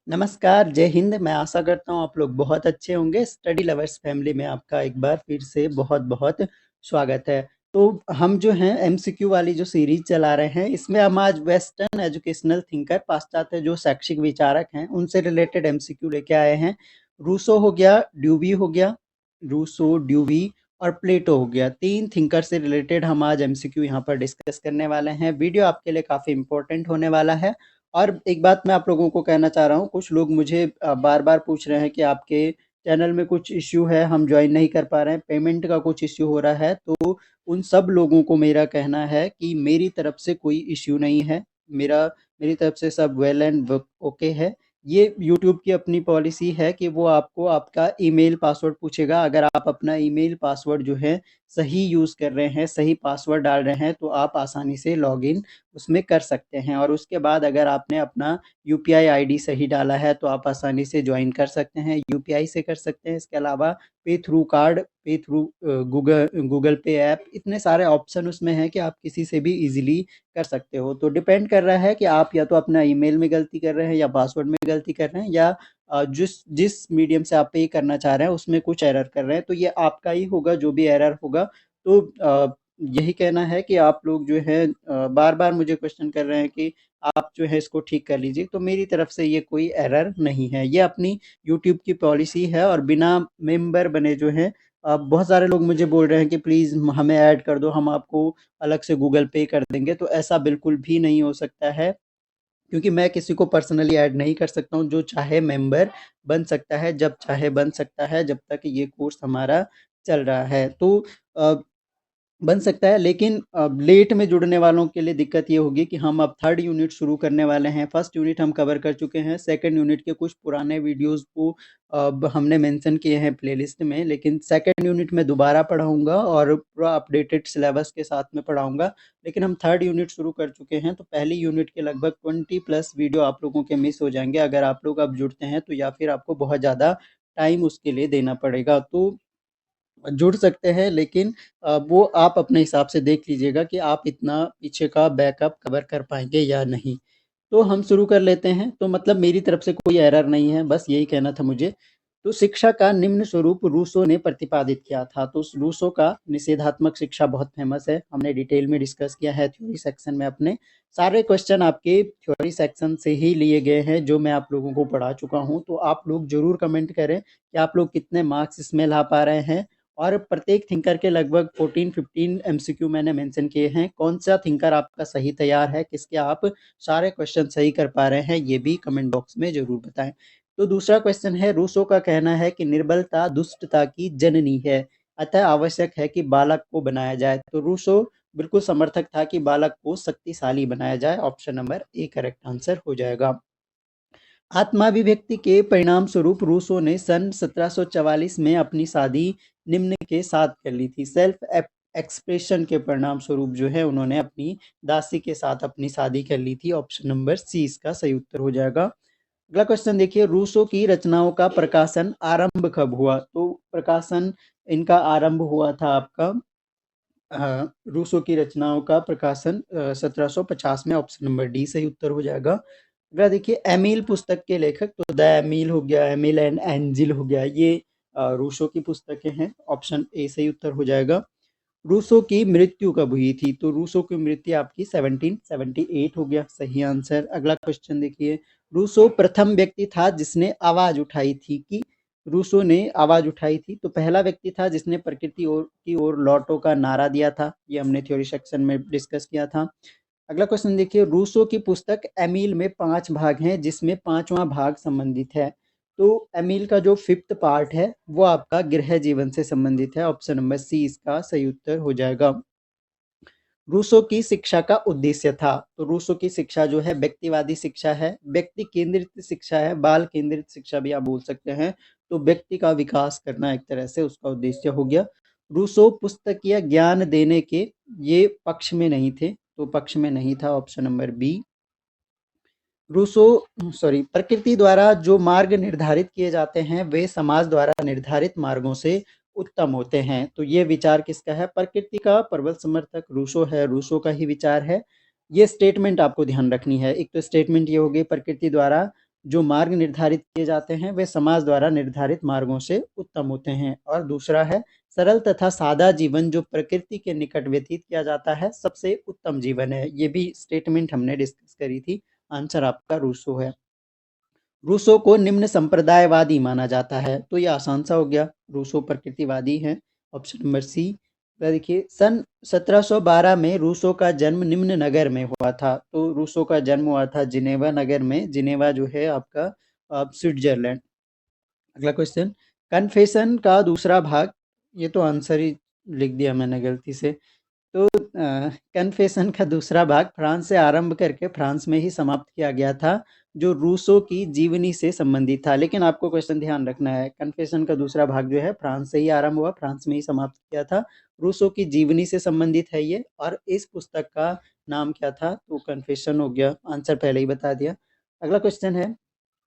नमस्कार, जय हिंद। मैं आशा करता हूँ आप लोग बहुत अच्छे होंगे। स्टडी लवर्स फैमिली में आपका एक बार फिर से बहुत-बहुत स्वागत है। तो हम जो हैं एमसीक्यू वाली जो सीरीज़ चला रहे हैं, इसमें हम आज वेस्टर्न एजुकेशनल थिंकर, पाश्चात्य जो शैक्षिक विचारक हैं, उनसे रिलेटेड एमसीक्यू लेके आए हैं। रूसो हो गया, ड्यूवी हो गया, रूसो, ड्यूवी और प्लेटो हो गया। 3 थिंकर से रिलेटेड हम आज एमसीक्यू यहाँ पर डिस्कस करने वाले हैं। वीडियो आपके लिए काफ़ी इम्पोर्टेंट होने वाला है। और एक बात मैं आप लोगों को कहना चाह रहा हूँ, कुछ लोग मुझे बार-बार पूछ रहे हैं कि आपके चैनल में कुछ इश्यू है, हम जॉइन नहीं कर पा रहे हैं, पेमेंट का कुछ इश्यू हो रहा है। तो उन सब लोगों को मेरा कहना है कि मेरी तरफ से कोई इश्यू नहीं है। मेरी तरफ से सब वेल एंड ओके है। ये यूट्यूब की अपनी पॉलिसी है कि वो आपको आपका ईमेल पासवर्ड पूछेगा। अगर आप अपना ईमेल पासवर्ड जो है सही यूज़ कर रहे हैं, सही पासवर्ड डाल रहे हैं, तो आप आसानी से लॉगिन उसमें कर सकते हैं। और उसके बाद अगर आपने अपना यूपीआई आईडी सही डाला है तो आप आसानी से ज्वाइन कर सकते हैं, यूपीआई से कर सकते हैं। इसके अलावा पे थ्रू कार्ड, पे थ्रू गूगल पे ऐप, इतने सारे ऑप्शन उसमें हैं कि आप किसी से भी ईज़िली कर सकते हो। तो डिपेंड कर रहा है कि आप या तो अपना ईमेल में गलती कर रहे हैं या पासवर्ड में गलती कर रहे हैं, या जिस जिस मीडियम से आप पे करना चाह रहे हैं उसमें कुछ एरर कर रहे हैं, तो ये आपका ही होगा जो भी एरर होगा। तो यही कहना है कि आप लोग जो है बार-बार मुझे क्वेश्चन कर रहे हैं कि आप जो है इसको ठीक कर लीजिए, तो मेरी तरफ से ये कोई एरर नहीं है। ये अपनी यूट्यूब की पॉलिसी है और बिना मेंबर बने जो है बहुत सारे लोग मुझे बोल रहे हैं कि प्लीज़ हमें ऐड कर दो, हम आपको अलग से गूगल पे कर देंगे। तो ऐसा बिल्कुल भी नहीं हो सकता है, क्योंकि मैं किसी को पर्सनली ऐड नहीं कर सकता हूँ। जो चाहे मेंबर बन सकता है, जब चाहे बन सकता है, जब तक ये कोर्स हमारा चल रहा है। तो अ, बन सकता है, लेकिन लेट में जुड़ने वालों के लिए दिक्कत ये होगी कि हम अब थर्ड यूनिट शुरू करने वाले हैं। फर्स्ट यूनिट हम कवर कर चुके हैं, सेकंड यूनिट के कुछ पुराने वीडियोज़ को अब हमने मेंशन किए हैं प्लेलिस्ट में, लेकिन सेकंड यूनिट में दोबारा पढ़ाऊँगा और पूरा अपडेटेड सिलेबस के साथ में पढ़ाऊँगा। लेकिन हम थर्ड यूनिट शुरू कर चुके हैं, तो पहली यूनिट के लगभग 20 प्लस वीडियो आप लोगों के मिस हो जाएँगे अगर आप लोग अब जुड़ते हैं तो, या फिर आपको बहुत ज़्यादा टाइम उसके लिए देना पड़ेगा। तो जुड़ सकते हैं, लेकिन वो आप अपने हिसाब से देख लीजिएगा कि आप इतना पीछे का बैकअप कवर कर पाएँगे या नहीं। तो हम शुरू कर लेते हैं। तो मतलब मेरी तरफ से कोई एरर नहीं है, बस यही कहना था मुझे। तो शिक्षा का निम्न स्वरूप रूसो ने प्रतिपादित किया था। तो रूसो का निषेधात्मक शिक्षा बहुत फ़ेमस है। हमने डिटेल में डिस्कस किया है थ्योरी सेक्शन में अपने। सारे क्वेश्चन आपके थ्योरी सेक्शन से ही लिए गए हैं, जो मैं आप लोगों को पढ़ा चुका हूँ। तो आप लोग ज़रूर कमेंट करें कि आप लोग कितने मार्क्स इसमें ला पा रहे हैं। और प्रत्येक थिंकर के लगभग 14-15 एमसीक्यू मैंने मेंशन किए हैं। कौन-सा थिंकर आपका सही तैयार है, किसके आप सारे क्वेश्चन सही कर पा रहे हैं, ये भी कमेंट बॉक्स में ज़रूर बताएँ। तो दूसरा क्वेश्चन है, रूसो का कहना है कि निर्बलता दुष्टता की जननी है, अतः आवश्यक है कि बालक को बनाया जाए। तो रूसो बिल्कुल समर्थक था कि बालक को शक्तिशाली बनाया जाए। Option number A correct answer हो जाएगा। आत्माभिव्यक्ति के परिणाम स्वरूप रूसो ने सन 1744 में अपनी शादी निम्न के साथ कर ली थी। सेल्फ एक्सप्रेशन के परिणाम स्वरूप जो है उन्होंने अपनी दासी के साथ अपनी शादी कर ली थी। ऑप्शन नंबर सी इसका सही उत्तर हो जाएगा। अगला क्वेश्चन देखिए, रूसो की रचनाओं का प्रकाशन आरंभ कब हुआ? तो प्रकाशन इनका आरंभ हुआ था आपका रूसो की रचनाओं का प्रकाशन 1750 में। ऑप्शन नंबर डी सही उत्तर हो जाएगा। अगला देखिए, एमिल पुस्तक के लेखक, तो द एमिल हो गया, एमिल एंड एंजिल हो गया, ये रूसो की पुस्तकें हैं। ऑप्शन ए सही उत्तर हो जाएगा। रूसो की मृत्यु कब हुई थी? तो रूसो की मृत्यु आपकी 1778 हो गया, सही आंसर। अगला क्वेश्चन देखिए, रूसो प्रथम व्यक्ति था जिसने आवाज उठाई थी कि रूसो ने आवाज उठाई थी, तो पहला व्यक्ति था जिसने प्रकृति की ओर लौटो का नारा दिया था। ये हमने थ्योरी सेक्शन में डिस्कस किया था। अगला क्वेश्चन देखिए, रूसो की पुस्तक एमील में 5 भाग हैं, जिसमें 5वां भाग संबंधित है। तो एमील का जो 5th पार्ट है वो आपका गृह जीवन से संबंधित है। ऑप्शन नंबर सी इसका सही उत्तर हो जाएगा। रूसो की शिक्षा का उद्देश्य था, तो रूसो की शिक्षा जो है व्यक्तिवादी शिक्षा है, व्यक्ति केंद्रित शिक्षा है, बाल केंद्रित शिक्षा भी आप बोल सकते हैं। तो व्यक्ति का विकास करना एक तरह से उसका उद्देश्य हो गया। रूसो पुस्तकीय ज्ञान देने के ये पक्ष में नहीं थे, तो पक्ष में नहीं था। Option number B. रूसो प्रकृति द्वारा जो मार्ग निर्धारित किए जाते हैं वे समाज द्वारा निर्धारित मार्गों से उत्तम होते हैं। तो ये विचार किसका है? प्रकृति का प्रबल समर्थक रूसो है, रूसो का ही विचार है। ये स्टेटमेंट आपको ध्यान रखनी है। एक तो स्टेटमेंट ये होगी, प्रकृति द्वारा जो मार्ग निर्धारित किए जाते हैं वे समाज द्वारा निर्धारित मार्गों से उत्तम होते हैं। और दूसरा है सरल तथा सादा जीवन जो प्रकृति के निकट व्यतीत किया जाता है सबसे उत्तम जीवन है। ये भी स्टेटमेंट हमने डिस्कस करी थी। आंसर आपका रूसो है। रूसो को निम्न संप्रदायवादी माना जाता है, तो ये आसान सा हो गया, रूसो प्रकृतिवादी है। Option number C. देखिए सन 1712 में रूसो का जन्म निम्न नगर में हुआ था। तो रूसो का जन्म हुआ था जिनेवा नगर में। जिनेवा जो है आपका स्विट्जरलैंड। अगला क्वेश्चन, कन्फेशन का दूसरा भाग, ये तो आंसर ही लिख दिया मैंने गलती से। तो कन्फेशन का दूसरा भाग फ्रांस से आरंभ करके फ्रांस में ही समाप्त किया गया था, जो रूसो की जीवनी से संबंधित था। लेकिन आपको क्वेश्चन ध्यान रखना है, कन्फेशन का दूसरा भाग जो है फ्रांस से ही आरंभ हुआ, फ्रांस में ही समाप्त किया था, रूसो की जीवनी से संबंधित है ये। और इस पुस्तक का नाम क्या था? तो कन्फेशन हो गया, आंसर पहले ही बता दिया। अगला क्वेश्चन है,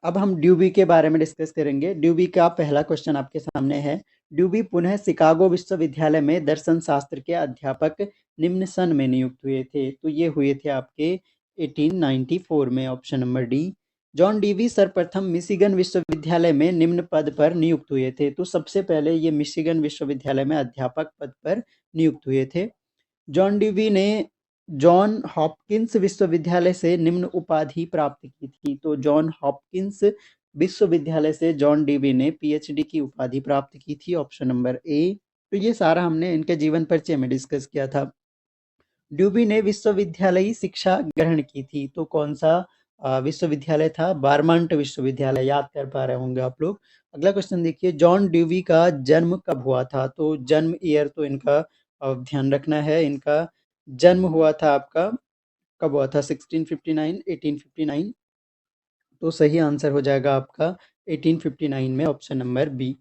अब हम ड्यूबी के बारे में डिस्कस करेंगे। ड्यूबी का पहला क्वेश्चन आपके सामने है। ड्यूबी पुनः शिकागो विश्वविद्यालय में दर्शन शास्त्र के अध्यापक निम्न सन में नियुक्त हुए थे। तो ये हुए थे आपके 1894 में। Option number D. John Dewey सर्वप्रथम मिशिगन विश्वविद्यालय में निम्न पद पर नियुक्त हुए थे। तो सबसे पहले ये मिशिगन विश्वविद्यालय में अध्यापक पद पर नियुक्त हुए थे। जॉन डीवी ने जॉन हॉपकिंस विश्वविद्यालय से निम्न उपाधि प्राप्त की थी। तो जॉन हॉपकिंस विश्वविद्यालय से जॉन डीवी ने पीएचडी की उपाधि प्राप्त की थी। Option number A. तो ये सारा हमने इनके जीवन परिचय में डिस्कस किया था। ड्यूबी ने विश्वविद्यालयी शिक्षा ग्रहण की थी। तो कौन सा विश्वविद्यालय था? बारमांट विश्वविद्यालय। याद कर पा रहे होंगे आप लोग। अगला क्वेश्चन देखिए, जॉन ड्यूवी का जन्म कब हुआ था? तो जन्म ईयर तो इनका ध्यान रखना है। इनका जन्म हुआ था आपका, कब हुआ था? 1659, 1859। तो सही आंसर हो जाएगा आपका 1859 में। ऑप्शन नंबर बी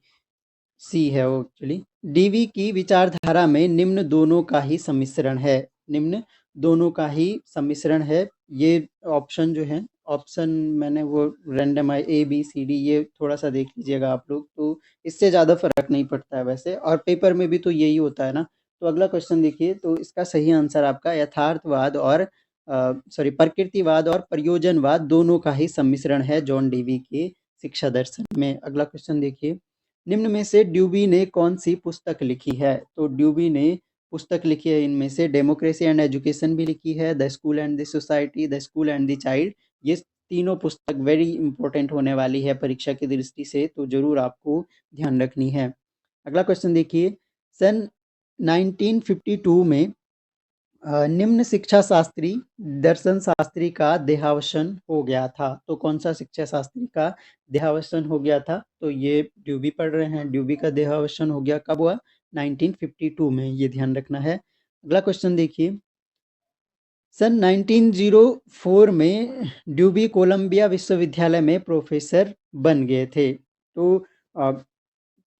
सी है वो एक्चुअली। डीवी की विचारधारा में निम्न दोनों का ही सम्मिश्रण है। निम्न दोनों का ही सम्मिश्रण है। ये ऑप्शन जो है, ऑप्शन मैंने वो रैंडम है ए बी सी डी, ये थोड़ा सा देख लीजिएगा आप लोग, तो इससे ज़्यादा फर्क नहीं पड़ता है वैसे, और पेपर में भी तो यही होता है ना। तो अगला क्वेश्चन देखिए, तो इसका सही आंसर आपका यथार्थवाद और प्रकृतिवाद और प्रयोजनवाद दोनों का ही सम्मिश्रण है जॉन डीवी के शिक्षा दर्शन में। अगला क्वेश्चन देखिए, निम्न में से ड्यूबी ने कौन सी पुस्तक लिखी है? तो ड्यूबी ने पुस्तक लिखी है इनमें से डेमोक्रेसी एंड एजुकेशन भी लिखी है, the school and the society, the school and the child. ये तीनों पुस्तक वेरी इंपॉर्टेंट होने वाली है परीक्षा की दृष्टि से, तो जरूर आपको ध्यान रखनी है। अगला क्वेश्चन देखिए, सन 1952 में निम्न शिक्षा शास्त्री दर्शन शास्त्री का देहावसान हो गया था। तो कौन सा शिक्षा शास्त्री का देहावसान हो गया था? तो ये ड्यूबी पढ़ रहे हैं, ड्यूबी का देहावसान हो गया कब हुआ? 1952 में, ये ध्यान रखना है। अगला क्वेश्चन देखिए, सन 1904 में ड्यूबी कोलंबिया विश्वविद्यालय में प्रोफेसर बन गए थे। तो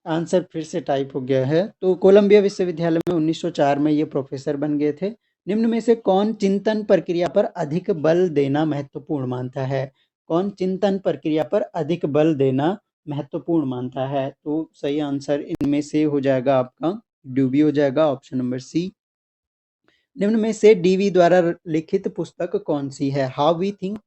आंसर फिर से टाइप हो गया है। तो कोलंबिया विश्वविद्यालय में 1904 में ये प्रोफेसर बन गए थे। निम्न में से कौन चिंतन प्रक्रिया पर अधिक बल देना महत्वपूर्ण मानता है? कौन चिंतन प्रक्रिया पर अधिक बल देना महत्वपूर्ण मानता है? तो सही आंसर इनमें से हो जाएगा आपका ड्यूबी हो जाएगा। Option number C. निम्न में से डीवी द्वारा लिखित पुस्तक कौन सी है? How we think,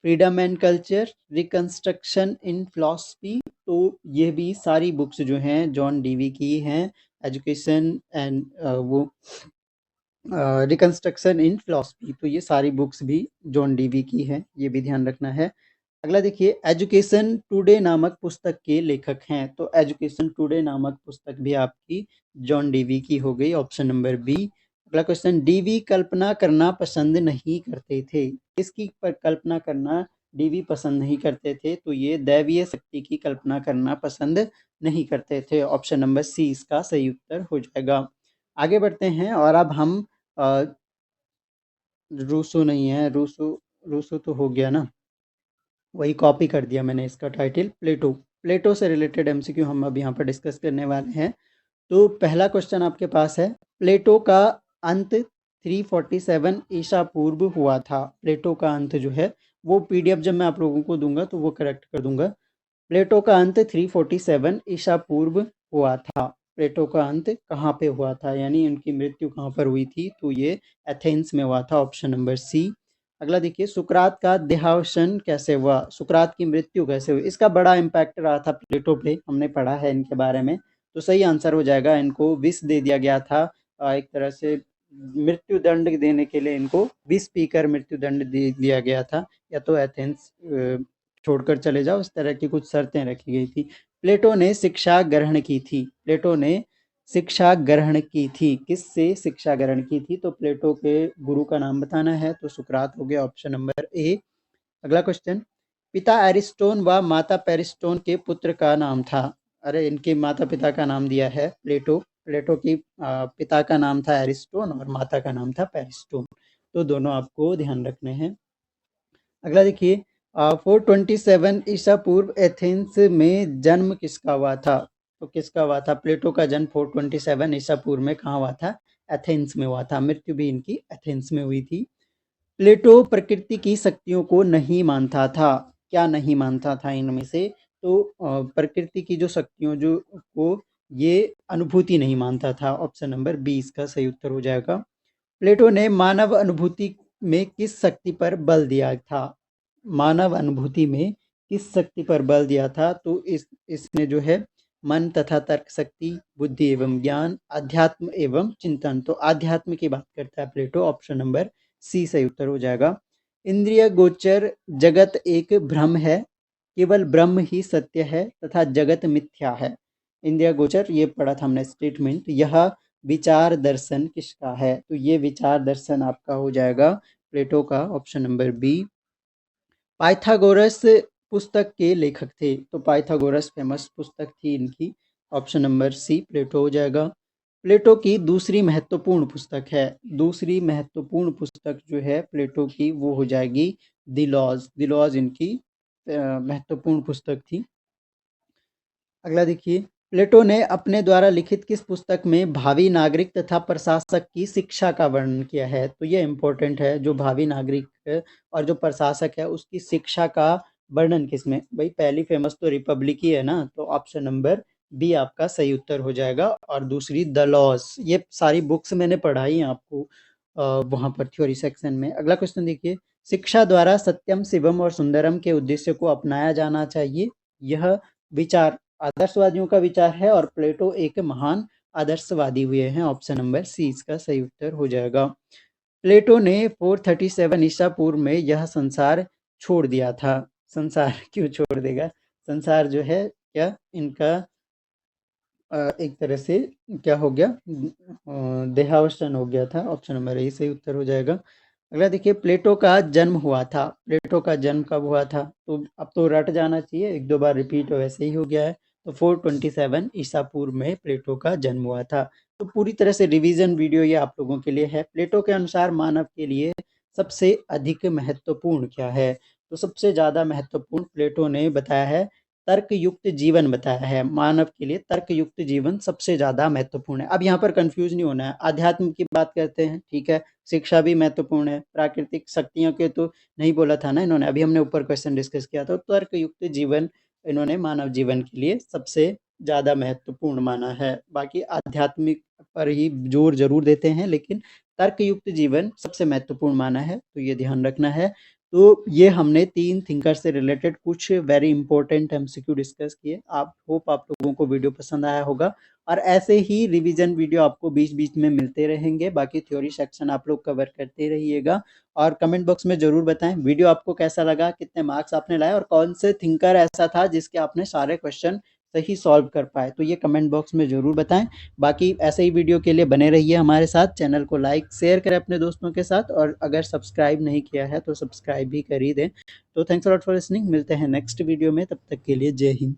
freedom and culture, reconstruction in philosophy. तो ये भी सारी बुक्स जो हैं जॉन डीवी की हैं, एजुकेशन एंड वो रिकंस्ट्रक्शन इन फिलॉसफी। तो ये सारी बुक्स भी जॉन डीवी की हैं, ये भी ध्यान रखना है। अगला देखिए, एजुकेशन टुडे नामक पुस्तक के लेखक हैं। तो एजुकेशन टुडे नामक पुस्तक भी आपकी जॉन डीवी की हो गई। Option number B. अगला क्वेश्चन, डीवी कल्पना करना पसंद नहीं करते थे। किसकी कल्पना करना डीवी पसंद नहीं करते थे? तो ये दैवीय शक्ति की कल्पना करना पसंद नहीं करते थे। ऑप्शन नंबर सी इसका सही उत्तर हो जाएगा। आगे बढ़ते हैं, और अब हम रूसो नहीं है, रूसो रूसो तो हो गया ना, वही कॉपी कर दिया मैंने इसका टाइटल। प्लेटो, प्लेटो से रिलेटेड एमसीक्यू हम अब यहाँ पर डिस्कस करने वाले हैं। तो पहला क्वेश्चन आपके पास है, प्लेटो का अंत 347 ईसा पूर्व हुआ था। प्लेटो का अंत जो है वो पीडीएफ जब मैं आप लोगों को दूंगा तो वो करेक्ट कर दूंगा। प्लेटो का अंत 347 ईसा पूर्व हुआ था। प्लेटो का अंत कहाँ पे हुआ था, यानी उनकी मृत्यु कहाँ पर हुई थी? तो ये एथेंस में हुआ था। Option number C. अगला देखिए, सुकरात का देहावसान कैसे हुआ? सुकरात की मृत्यु कैसे हुई? इसका बड़ा इम्पैक्ट रहा था प्लेटो पे, हमने पढ़ा है इनके बारे में। तो सही आंसर हो जाएगा, इनको विष दे दिया गया था। एक तरह से मृत्यु दंड देने के लिए इनको विष पीकर मृत्यु दंड दे दिया गया था, या तो एथेंस छोड़कर चले जाओ, इस तरह की कुछ शर्तें रखी गई थी। प्लेटो ने शिक्षा ग्रहण की थी। प्लेटो ने शिक्षा ग्रहण की थी। किससे शिक्षा ग्रहण की थी? तो प्लेटो के गुरु का नाम बताना है, तो सुकरात हो गया ऑप्शन नंबर ए। अगला क्वेश्चन, पिता एरिस्टोन व माता पेरिस्टोन के पुत्र का नाम था। अरे, इनके माता पिता का नाम दिया है प्लेटो। प्लेटो की पिता का नाम था एरिस्टोन और माता का नाम था पेरिस्टोन। तो दोनों आपको ध्यान रखने हैं। अगला देखिए, 427 ईसा पूर्व एथेंस में जन्म किसका हुआ था? तो किसका हुआ था? प्लेटो का जन्म 427 ईसा पूर्व में कहाँ हुआ था? एथेंस में हुआ था। मृत्यु भी इनकी एथेंस में हुई थी। प्लेटो प्रकृति की शक्तियों को नहीं मानता था। क्या नहीं मानता था इनमें से? तो प्रकृति की जो शक्तियों जो को ये अनुभूति नहीं मानता था। ऑप्शन नंबर बी इसका सही उत्तर हो जाएगा। प्लेटो ने मानव अनुभूति में किस शक्ति पर बल दिया था? मानव अनुभूति में किस शक्ति पर बल दिया था? तो इसने जो है मन तथा तर्क शक्ति, बुद्धि एवं ज्ञान, अध्यात्म एवं चिंतन। तो अध्यात्म की बात करता है प्लेटो। ऑप्शन नंबर सी सही उत्तर हो जाएगा। इंद्रिय गोचर जगत एक भ्रम है, केवल ब्रह्म ही सत्य है तथा जगत मिथ्या है। इंद्रिय गोचर, ये पढ़ा था हमने स्टेटमेंट। यह विचार दर्शन किसका है? तो ये विचार दर्शन आपका हो जाएगा प्लेटो का। Option number B. पाइथागोरस पुस्तक के लेखक थे। तो पाइथागोरस फेमस पुस्तक थी इनकी। ऑप्शन नंबर सी प्लेटो हो जाएगा। प्लेटो की दूसरी महत्वपूर्ण पुस्तक है। दूसरी महत्वपूर्ण पुस्तक जो है प्लेटो की, वो हो जाएगी द लॉज। द लॉज इनकी महत्वपूर्ण पुस्तक थी। अगला देखिए, प्लेटो ने अपने द्वारा लिखित किस पुस्तक में भावी नागरिक तथा प्रशासक की शिक्षा का वर्णन किया है? तो ये इम्पोर्टेंट है, जो भावी नागरिक और जो प्रशासक है उसकी शिक्षा का वर्णन किसमें? भाई पहली फेमस तो रिपब्लिक ही है ना, तो ऑप्शन नंबर बी आपका सही उत्तर हो जाएगा। और दूसरी द लॉज। ये सारी बुक्स मैंने पढ़ाई हैं आपको वहाँ पर थ्योरी सेक्शन में। अगला क्वेश्चन देखिए, शिक्षा द्वारा सत्यम शिवम और सुंदरम के उद्देश्य को अपनाया जाना चाहिए। यह विचार आदर्शवादियों का विचार है और प्लेटो एक महान आदर्शवादी हुए हैं। ऑप्शन नंबर सी इसका सही उत्तर हो जाएगा। प्लेटो ने 437 ईसा पूर्व में यह संसार छोड़ दिया था। संसार क्यों छोड़ देगा? संसार जो है क्या इनका एक तरह से क्या हो गया, देहावसान हो गया था। ऑप्शन नंबर ए सही उत्तर हो जाएगा। अगला देखिए, प्लेटो का जन्म हुआ था। प्लेटो का जन्म कब हुआ था? तो अब तो रट जाना चाहिए, एक दो बार रिपीट वैसे ही हो गया है। तो 427 ईसा पूर्व में प्लेटो का जन्म हुआ था। तो पूरी तरह से रिवीजन वीडियो ये आप लोगों के लिए है। प्लेटो के अनुसार मानव के लिए सबसे अधिक महत्वपूर्ण क्या है? तो सबसे ज़्यादा महत्वपूर्ण प्लेटो ने बताया है तर्कयुक्त जीवन बताया है। मानव के लिए तर्कयुक्त जीवन सबसे ज़्यादा महत्वपूर्ण है। अब यहाँ पर कंफ्यूज नहीं होना है। अध्यात्म की बात करते हैं, ठीक है, शिक्षा भी महत्वपूर्ण है। प्राकृतिक शक्तियों के तो नहीं बोला था ना इन्होंने, अभी हमने ऊपर क्वेश्चन डिस्कस किया था। तर्कयुक्त जीवन इन्होंने मानव जीवन के लिए सबसे ज़्यादा महत्वपूर्ण माना है। बाकी आध्यात्मिक पर ही जोर जरूर देते हैं, लेकिन तर्कयुक्त जीवन सबसे महत्वपूर्ण माना है, तो ये ध्यान रखना है। तो ये हमने 3 थिंकर से रिलेटेड कुछ वेरी इंपॉर्टेंट एमसीक्यू डिस्कस किए। आप होप आप लोगों को वीडियो पसंद आया होगा, और ऐसे ही रिवीजन वीडियो आपको बीच-बीच में मिलते रहेंगे। बाकी थ्योरी सेक्शन आप लोग कवर करते रहिएगा, और कमेंट बॉक्स में ज़रूर बताएं वीडियो आपको कैसा लगा, कितने मार्क्स आपने लाए, और कौन से थिंकर ऐसा था जिसके आपने सारे क्वेश्चन सही सॉल्व कर पाए। तो ये कमेंट बॉक्स में ज़रूर बताएं। बाकी ऐसे ही वीडियो के लिए बने रहिए हमारे साथ। चैनल को लाइक शेयर करें अपने दोस्तों के साथ, और अगर सब्सक्राइब नहीं किया है तो सब्सक्राइब भी कर ही दें। तो thanks a lot for listening. मिलते हैं नेक्स्ट वीडियो में, तब तक के लिए जय हिंद।